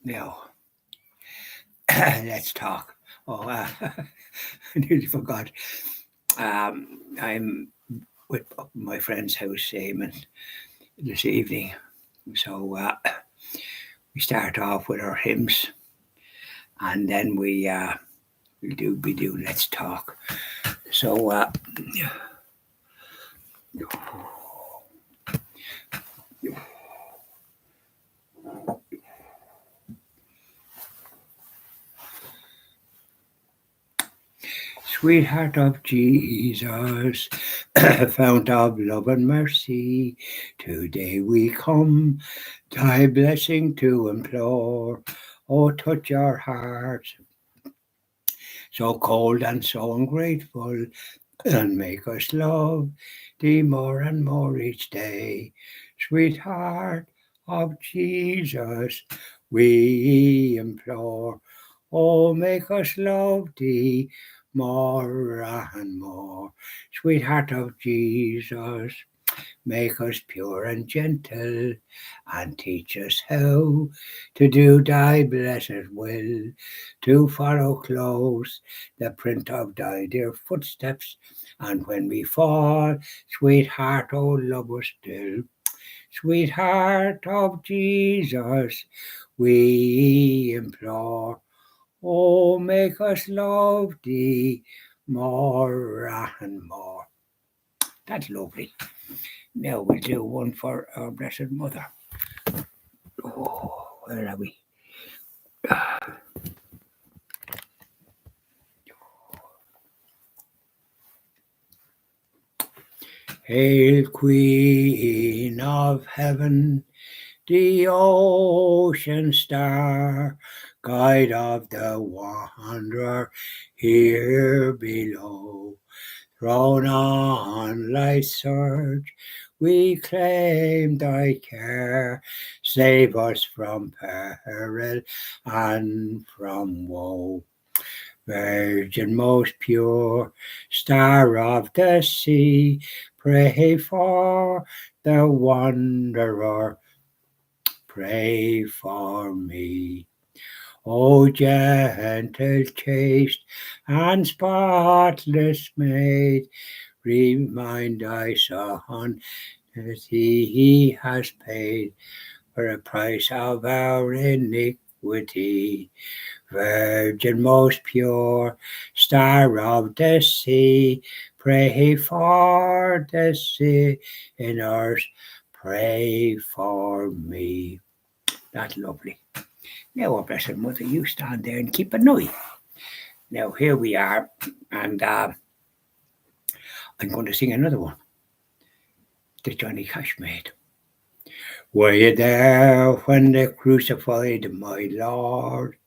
Now, let's talk. Oh, I nearly forgot. I'm with my friend's house, Eamon, this evening. So we start off with our hymns, and then we do let's talk. So sweetheart of Jesus, fount of love and mercy, today we come, thy blessing to implore. Oh, touch our hearts, so cold and so ungrateful, and make us love thee more and more each day. Sweetheart of Jesus, we implore. Oh, make us love thee more and more. Sweetheart of Jesus, make us pure and gentle, and teach us how to do thy blessed will, to follow close the print of thy dear footsteps, and when we fall, sweetheart, oh, love us still. Sweetheart of Jesus, we implore, oh, make us love thee more and more. That's lovely. Now we'll do one for our Blessed Mother. Oh, where are we? Hail, Queen of Heaven, the ocean star, guide of the wanderer here below. Thrown on life's surge, we claim thy care. Save us from peril and from woe. Virgin most pure, star of the sea, pray for the wanderer, pray for me. O gentle, chaste, and spotless maid, remind thy Son that he has paid for a price of our iniquity. Virgin most pure, star of the sea, pray for the sinners, pray for me. That's lovely. Now, oh, Blessed Mother, you stand there and keep an eye. Now, here we are, and I'm going to sing another one that Johnny Cash made. Were you there when they crucified my Lord?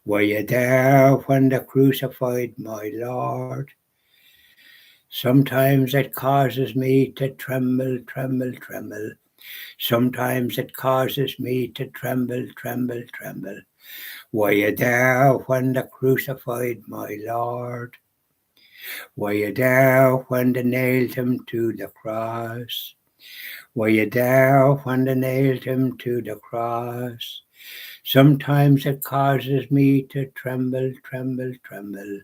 Were you there when they crucified my Lord? Sometimes it causes me to tremble, tremble, tremble. Sometimes it causes me to tremble, tremble, tremble. Were you there when they crucified my Lord? Were you there when they nailed him to the cross? Were you there when they nailed him to the cross? Sometimes it causes me to tremble, tremble, tremble.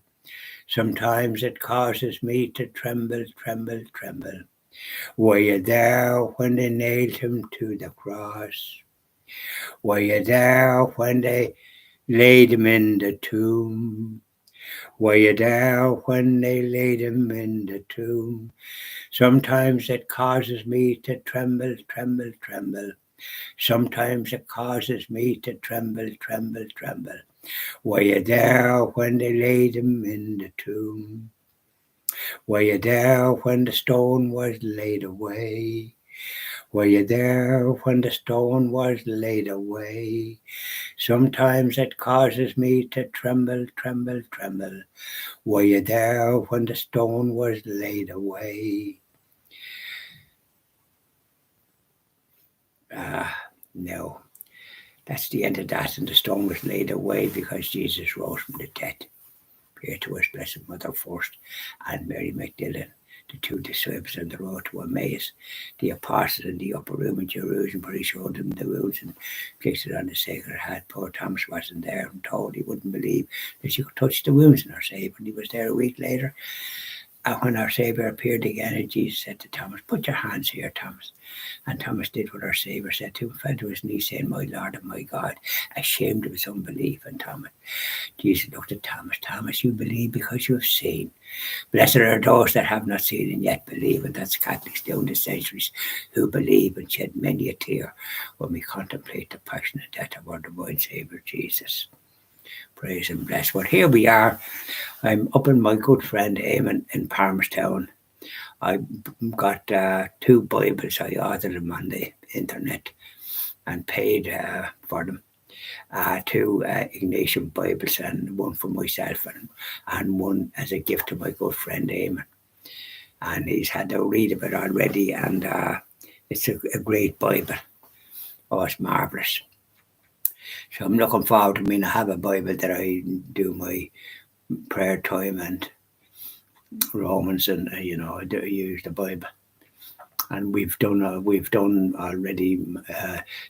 Sometimes it causes me to tremble, tremble, tremble. Were you there when they nailed him to the cross? Were you there when they laid him in the tomb? Were you there when they laid him in the tomb? Sometimes it causes me to tremble, tremble, tremble. Sometimes it causes me to tremble, tremble, tremble. Were you there when they laid him in the tomb? Were you there when the stone was laid away? Were you there when the stone was laid away? Sometimes it causes me to tremble, tremble, tremble. Were you there when the stone was laid away? No. That's the end of that, and the stone was laid away because Jesus rose from the dead. Pray to us, Blessed Mother first, and Mary Magdalene, the two disciples on the road to Emmaus, the apostles in the upper room in Jerusalem, where he showed them the wounds and placed it on the sacred heart. Poor Thomas wasn't there and told he wouldn't believe that you could touch the wounds in our Saviour. And he was there a week later. And when our Saviour appeared again, and Jesus said to Thomas, "Put your hands here, Thomas." And Thomas did what our Saviour said to him, fell to his knees, saying, "My Lord and my God," ashamed of his unbelief. And Jesus looked at Thomas, "Thomas, you believe because you have seen. Blessed are those that have not seen and yet believe." And that's Catholics down the centuries who believe and shed many a tear when we contemplate the passion and death of our divine Saviour Jesus. Praise and bless. But here we are. I'm up in my good friend Eamon in Palmerstown. I got 2 Bibles. I ordered them on the internet and paid for them. 2 Ignatian Bibles, and one for myself and one as a gift to my good friend Eamon. And he's had a read of it already, and it's a great Bible. Oh, it's marvellous. So I'm looking forward to I have a Bible that I do my prayer time and Romans, and I do use the Bible. And we've done already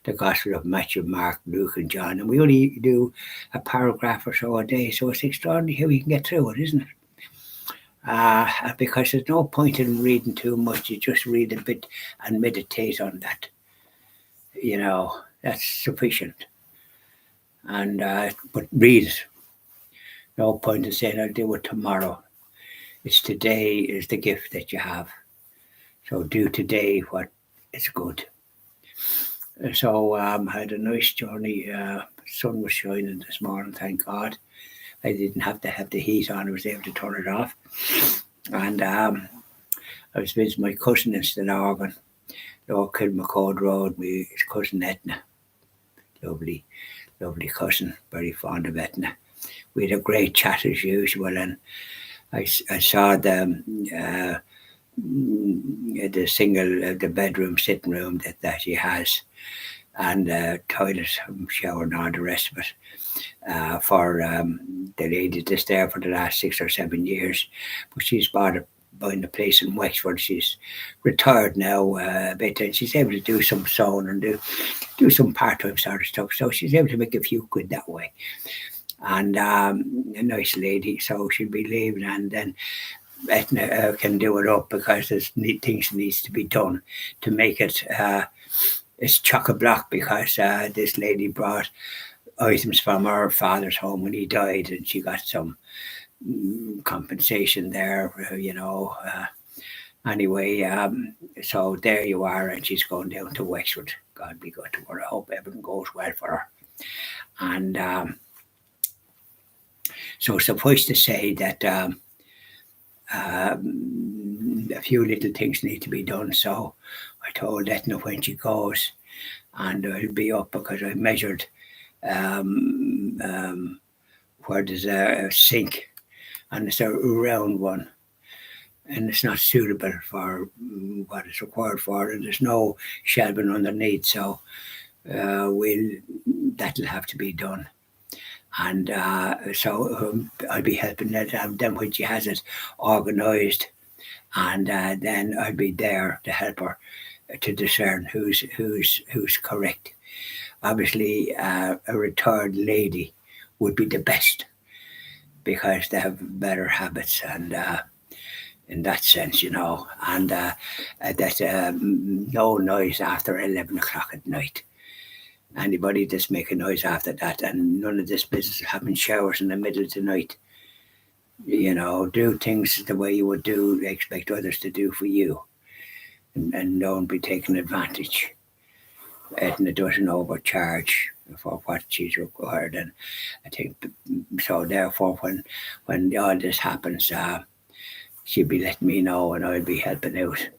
the Gospel of Matthew, Mark, Luke, and John, and we only do a paragraph or so a day. So it's extraordinary how we can get through it, isn't it? Because there's no point in reading too much. You just read a bit and meditate on that. That's sufficient. And but read it. No point in saying I'll do it tomorrow. It's today is the gift that you have. So do today what is good. So I had a nice journey. The sun was shining this morning, thank God. I didn't have to have the heat on. I was able to turn it off. And I was visiting my cousin in Stillorgan, Lower Kilmacode Road, my cousin Etna. Lovely cousin, very fond of Etna. We had a great chat as usual, and I saw the bedroom, sitting room that she has, and toilet, shower, and all the rest of it for the lady that's there for the last 6 or 7 years. But she's buying a place in Wexford. She's retired now a bit, and she's able to do some sewing and do some part-time sort of stuff. So she's able to make a few quid that way. And a nice lady, so she'll be leaving, and then Etna can do it up because there's things needs to be done to make it. It's chock-a-block because this lady brought items from her father's home when he died, and she got some compensation there, anyway, so there you are, and she's going down to Wexford. God be good to her. I hope everything goes well for her. And so suffice to say that a few little things need to be done. So I told Etna when she goes, and I'll be up because I measured where there's a sink, and it's a round one, and it's not suitable for what it's required for, and there's no shelving underneath, so that'll have to be done. And so I'll be helping them when she has it organised, and then I'll be there to help her to discern who's correct. Obviously, a retired lady would be the best because they have better habits, and in that sense, and that no noise after 11 o'clock at night. Anybody that's making noise after that, and none of this business of having showers in the middle of the night. Do things the way you would expect others to do for you, and don't be taken advantage. Etna doesn't overcharge for what she's required, and I think so. Therefore, when all this happens, she'll be letting me know, and I'll be helping out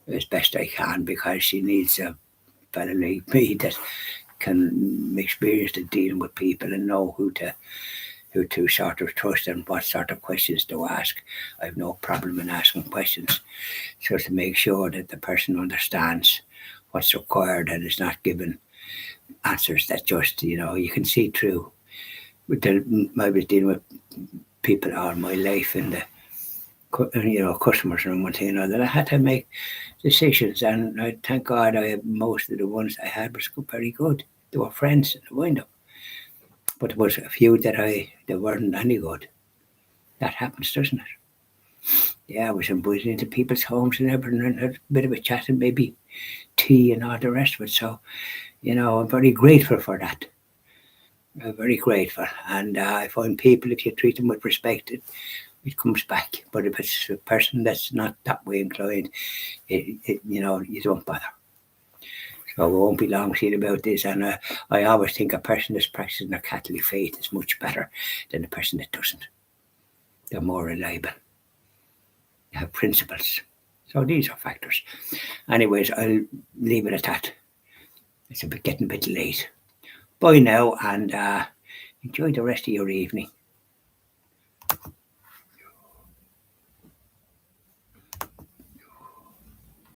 as best I can, because she needs a fellow like me that can experience the dealing with people and know who to sort of trust and what sort of questions to ask. I have no problem in asking questions, so to make sure that the person understands what's required and is not given answers that just, you can see through. I was dealing with people all my life in the customers and one thing or another. I had to make decisions, and I thank God most of the ones I had was very good. They were friends in the window, but there was a few that weren't any good. That happens, doesn't it? Yeah, I was invited into people's homes and everything, and had a bit of a chat and maybe tea and all the rest of it. So, I'm very grateful for that. I'm very grateful, and I find people, if you treat them with respect, it comes back. But if it's a person that's not that way inclined, you don't bother. So we won't be long seeing about this. And I always think a person that's practicing their Catholic faith is much better than a person that doesn't. They're more reliable. They have principles. So these are factors. Anyways, I'll leave it at that. It's getting a bit late. Bye now, and enjoy the rest of your evening.